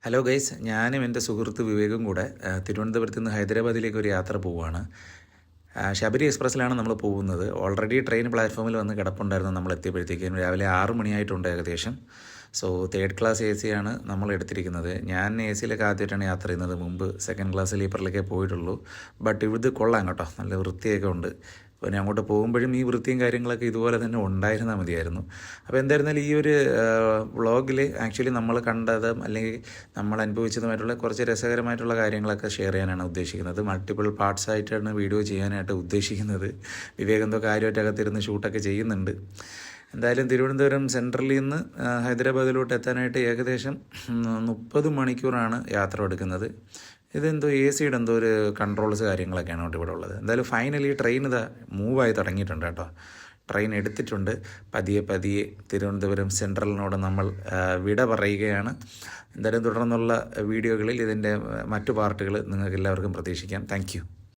Hello guys, ഞാനും എൻ്റെ സുഹൃത്ത് വിവേകും കൂടെ തിരുവനന്തപുരത്ത് നിന്ന് ഹൈദരാബാദിലേക്ക് ഒരു യാത്ര പോവുകയാണ്. ശബരി എക്സ്പ്രസ്സിലാണ് നമ്മൾ പോകുന്നത്. ഓൾറെഡി ട്രെയിൻ പ്ലാറ്റ്ഫോമിൽ വന്ന് കിടപ്പുണ്ടായിരുന്നു. നമ്മൾ എത്തിയപ്പോഴത്തേക്കും രാവിലെ 6 മണിയായിട്ടുണ്ട് ഏകദേശം. സോ തേർഡ് ക്ലാസ് AC ആണ് നമ്മൾ എടുത്തിരിക്കുന്നത്. ഞാൻ AC-യിലൊക്കെ ആദ്യമായിട്ടാണ് യാത്ര ചെയ്യുന്നത്. മുമ്പ് സെക്കൻഡ് ക്ലാസ് സ്ലീപ്പറിലേക്കേ പോയിട്ടുള്ളൂ. ബട്ട് ഇത് കൊള്ളാം കേട്ടോ, നല്ല വൃത്തിയൊക്കെ ഉണ്ട്. പിന്നെ അങ്ങോട്ട് പോകുമ്പോഴും ഈ വൃത്തിയും കാര്യങ്ങളൊക്കെ ഇതുപോലെ തന്നെ ഉണ്ടായിരുന്നാൽ മതിയായിരുന്നു. അപ്പോൾ എന്തായിരുന്നാലും ഈ ഒരു വ്ളോഗിൽ ആക്ച്വലി നമ്മൾ കണ്ടതും അല്ലെങ്കിൽ നമ്മൾ അനുഭവിച്ചതുമായിട്ടുള്ള കുറച്ച് രസകരമായിട്ടുള്ള കാര്യങ്ങളൊക്കെ ഷെയർ ചെയ്യാനാണ് ഉദ്ദേശിക്കുന്നത്. മൾട്ടിപ്പിൾ പാർട്സ് ആയിട്ടാണ് വീഡിയോ ചെയ്യാനായിട്ട് ഉദ്ദേശിക്കുന്നത്. വിവേക് എന്തോ കാര്യമായിട്ട് അകത്തിരുന്ന് ഷൂട്ടൊക്കെ ചെയ്യുന്നുണ്ട്. എന്തായാലും തിരുവനന്തപുരം സെൻട്രലിൽ നിന്ന് ഹൈദരാബാദിലോട്ട് എത്താനായിട്ട് ഏകദേശം 30 മണിക്കൂറാണ് യാത്ര എടുക്കുന്നത്. ഇതെന്തോ AC-യുടെ എന്തോ ഒരു കൺട്രോൾസ് കാര്യങ്ങളൊക്കെയാണ് ഇവിടെ ഉള്ളത്. എന്തായാലും ഫൈനലി ട്രെയിൻ ഇതാ മൂവായി തുടങ്ങിയിട്ടുണ്ട് കേട്ടോ. ട്രെയിൻ എടുത്തിട്ടുണ്ട്. പതിയെ പതിയെ തിരുവനന്തപുരം സെൻട്രലിനോട് നമ്മൾ വിട പറയുകയാണ്. എന്തായാലും തുടർന്നുള്ള വീഡിയോകളിൽ ഇതിൻ്റെ മറ്റു പാർട്ടുകൾ നിങ്ങൾക്ക് എല്ലാവർക്കും പ്രതീക്ഷിക്കാം. താങ്ക്